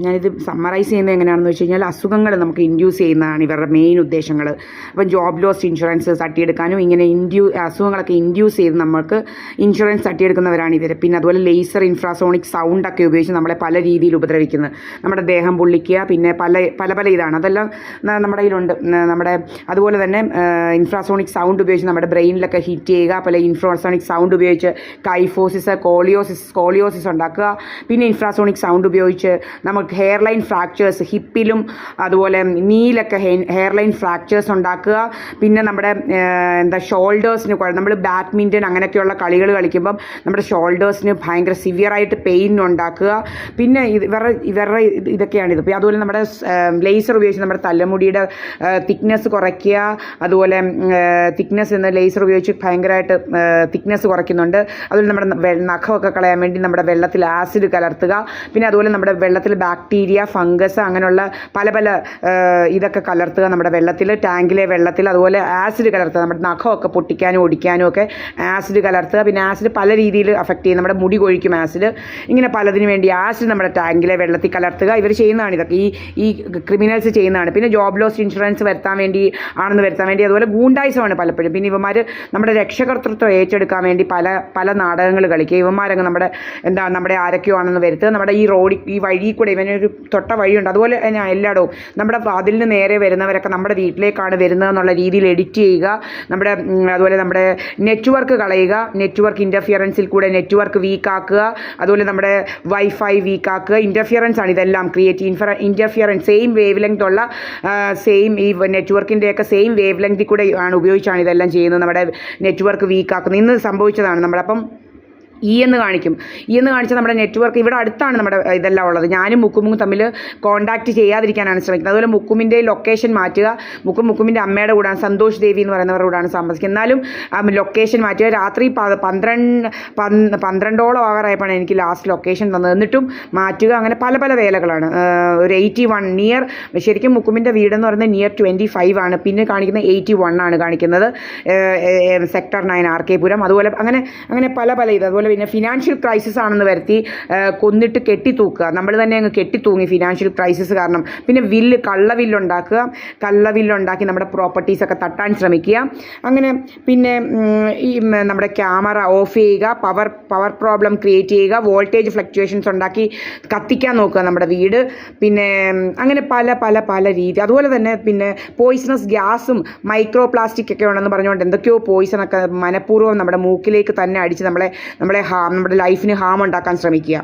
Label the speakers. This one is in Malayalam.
Speaker 1: ഞാനിത് സമ്മറൈസ് ചെയ്യുന്നത് എങ്ങനെയാണെന്ന് വെച്ച് കഴിഞ്ഞാൽ അസുഖങ്ങൾ നമുക്ക് ഇൻഡ്യൂസ് ചെയ്യുന്നതാണ് ഇവരുടെ മെയിൻ ഉദ്ദേശങ്ങൾ. അപ്പം ജോബ് ലോസ് ഇൻഷുറൻസ് തട്ടിയെടുക്കാനും ഇങ്ങനെ അസുഖങ്ങളൊക്കെ ഇൻഡ്യൂസ് ചെയ്ത് നമുക്ക് ഇൻഷുറൻസ് തട്ടിയെടുക്കുന്നവരാണ് ഇവർ. പിന്നെ അതുപോലെ ലേസർ ഇൻഫ്രാസോണിക് സൗണ്ടൊക്കെ ഉപയോഗിച്ച് നമ്മളെ പല രീതിയിൽ ഉപദ്രവിക്കുന്നത്, നമ്മുടെ ദേഹം പൊള്ളിക്കുക, പിന്നെ പല ഇതാണ്. അതെല്ലാം നമ്മുടെ കയ്യിലുണ്ട്. അതുപോലെ തന്നെ ഇൻഫ്രാസോണിക് സൗണ്ട് ഉപയോഗിച്ച് നമ്മുടെ ബ്രെയിനിലൊക്കെ ഹിറ്റ് ചെയ്യുക, പല ഇൻഫ്രാസോണിക് സൗണ്ട് ഉപയോഗിച്ച് കൈഫോസിസ് സ്കോളിയോസിസ് ഉണ്ടാക്കുക. പിന്നെ ഇൻഫ്രാസോണിക് സൗണ്ട് ഉപയോഗിച്ച് നമുക്ക് ഹെയർ ലൈൻ ഫ്രാക്ചേഴ്സ്, ഹിപ്പിലും അതുപോലെ നീലൊക്കെ ഹെയർ ലൈൻ ഫ്രാക്ചേഴ്സ് ഉണ്ടാക്കുക. പിന്നെ നമ്മുടെ ഷോൾഡേഴ്സിന് നമ്മൾ ബാഡ്മിൻ്റൺ അങ്ങനെയൊക്കെയുള്ള കളികൾ കളിക്കുമ്പം നമ്മുടെ ഷോൾഡേഴ്സിന് ഭയങ്കര സിവിയറായിട്ട് പെയിൻ ഉണ്ടാക്കുക. പിന്നെ ഇവരുടെ ഇതൊക്കെയാണിത്. പിന്നെ അതുപോലെ നമ്മുടെ ലേസർ ഉപയോഗിച്ച് നമ്മുടെ തലമുടിയുടെ തിക്നെസ് കുറയ്ക്കുക. അതുപോലെ ലേസർ ഉപയോഗിച്ച് ഭയങ്കരമായിട്ട് തിക്നെസ് കുറയ്ക്കുന്നുണ്ട്. അതുപോലെ നമ്മുടെ നഖമൊക്കെ കളയാൻ വേണ്ടി നമ്മുടെ വെള്ളത്തിൽ ആസിഡ് കലർത്തുക. പിന്നെ അതുപോലെ നമ്മുടെ വെള്ളത്തിൽ ബാക്ടീരിയ, ഫംഗസ് അങ്ങനെയുള്ള പല ഇതൊക്കെ കലർത്തുക നമ്മുടെ വെള്ളത്തിൽ, ടാങ്കിലെ വെള്ളത്തിൽ. അതുപോലെ ആസിഡ് കലർത്തുക, നമ്മുടെ നഖമൊക്കെ പൊട്ടിക്കാനും ഒടിക്കാനും ഒക്കെ ആസിഡ് കലർത്തുക. പിന്നെ ആസിഡ് പല രീതിയിൽ അഫക്റ്റ് ചെയ്യും, നമ്മുടെ മുടി കൊഴിക്കും ആസിഡ്. ഇങ്ങനെ പലതിന് വേണ്ടി ആസിഡ് നമ്മുടെ ടാങ്കിലെ വെള്ളത്തിൽ കലർത്തുക. ഇവർ ചെയ്യുന്നതാണ് ഇതൊക്കെ, ഈ ക്രിമിനൽസ് ചെയ്യുന്നതാണ്. പിന്നെ ജോബ് ലോസ് ഇൻഷുറൻസ് വരുത്താൻ വേണ്ടി അതുപോലെ ഗൂണ്ടായിസമാണ് പലപ്പോഴും. പിന്നെ ഇവന്മാർ നമ്മുടെ രക്ഷകർത്തൃത്വം ഏറ്റെടുക്കാൻ വേണ്ടി പല നാടകങ്ങൾ കളിക്കുക. ഇവന്മാരങ്ങ് നമ്മുടെ ആരൊക്കെയോ ആണെന്ന് വരുത്തുക. നമ്മുടെ ഈ വഴി കൂടെ ഇവനൊരു തൊട്ട വഴിയുണ്ട്, അതുപോലെ തന്നെ എല്ലായിടവും നമ്മുടെ അതിലിന് നേരെ വരുന്നവരൊക്കെ നമ്മുടെ വീട്ടിലേക്കാണ് വരുന്നതെന്നുള്ള രീതിയിൽ എഡിറ്റ് ചെയ്യുക. അതുപോലെ നമ്മുടെ നെറ്റ്വർക്ക് കളയുക, നെറ്റ്വർക്ക് ഇൻ്റർഫിയറൻസിൽ കൂടെ നെറ്റ്വർക്ക് വീക്കാക്കുക. അതുപോലെ നമ്മുടെ വൈഫൈ വീക്കാക്കുക. ഇൻ്റർഫിയറൻസ് ആണ് ഇതെല്ലാം ഇൻ്റർഫിയറൻസ് സെയിം വേവ് ലെങ്ത് ഉള്ള ഈ നെറ്റ്വർക്കിൻ്റെയൊക്കെ സെയിം വേവ് ലെങ്തിൽ കൂടെ ഉപയോഗിച്ചാണ് ഇതെല്ലാം ചെയ്യുന്നത്, നമ്മുടെ നെറ്റ്വർക്ക് വീക്കാക്കുന്നത്. ഇന്ന് സംഭവിച്ചതാണ്. നമ്മളപ്പം എന്ന് കാണിച്ചാൽ നമ്മുടെ നെറ്റ്വർക്ക് ഇവിടെ അടുത്താണ് നമ്മുടെ ഇതെല്ലാം ഉള്ളത്. ഞാനും മുക്കുമും തമ്മിൽ കോൺടാക്റ്റ് ചെയ്യാതിരിക്കാനാണ് ശ്രമിക്കുന്നത്. അതുപോലെ മുക്കുമിൻ്റെ ലൊക്കേഷൻ മാറ്റുക. മുക്കുമിൻ്റെ അമ്മയുടെ കൂടാണ്, സന്തോഷ് ദേവി എന്ന് പറയുന്നവരുടെ കൂടാണ് താമസിക്കുന്നത്. എന്നാലും ലൊക്കേഷൻ മാറ്റുക. രാത്രി 12ഓളം ആവാറായപ്പോഴാണ് എനിക്ക് ലാസ്റ്റ് ലൊക്കേഷൻ തന്നത്, എന്നിട്ടും മാറ്റുക. അങ്ങനെ പല വേലകളാണ്. ഒരു 81 ശരിക്കും മുക്കുമിൻ്റെ വീടെന്ന് പറയുന്നത് നിയർ 25 ആണ്. പിന്നെ കാണിക്കുന്നത് 81 ആണ് കാണിക്കുന്നത്, സെക്ടർ 9 RK പുരം. അതുപോലെ അങ്ങനെ പല ഇത്. അതുപോലെ പിന്നെ ഫിനാൻഷ്യൽ ക്രൈസിസ് ആണെന്ന് വരുത്തി കൊന്നിട്ട് കെട്ടിത്തൂക്കുക. നമ്മൾ തന്നെ അങ്ങ് കെട്ടിത്തൂങ്ങി ഫിനാൻഷ്യൽ ക്രൈസിസ് കാരണം. പിന്നെ കള്ളവില്ലുണ്ടാക്കി നമ്മുടെ പ്രോപ്പർട്ടീസൊക്കെ തട്ടാൻ ശ്രമിക്കുക. അങ്ങനെ പിന്നെ ഈ നമ്മുടെ ക്യാമറ ഓഫ് ചെയ്യുക, പവർ പ്രോബ്ലം ക്രിയേറ്റ് ചെയ്യുക, വോൾട്ടേജ് ഫ്ലക്ച്വേഷൻസ് ഉണ്ടാക്കി കത്തിക്കാൻ നോക്കുക നമ്മുടെ വീട്. പിന്നെ അങ്ങനെ പല രീതി. അതുപോലെ തന്നെ പിന്നെ പോയിസണസ് ഗ്യാസും മൈക്രോ പ്ലാസ്റ്റിക് ഒക്കെ ഉണ്ടെന്ന് പറഞ്ഞുകൊണ്ട് എന്തൊക്കെയോ പോയിസണൊക്കെ മനഃപൂർവ്വം നമ്മുടെ മൂക്കിലേക്ക് തന്നെ അടിച്ച് നമ്മുടെ ലൈഫിന് ഹാം ഉണ്ടാക്കാൻ ശ്രമിക്കുക.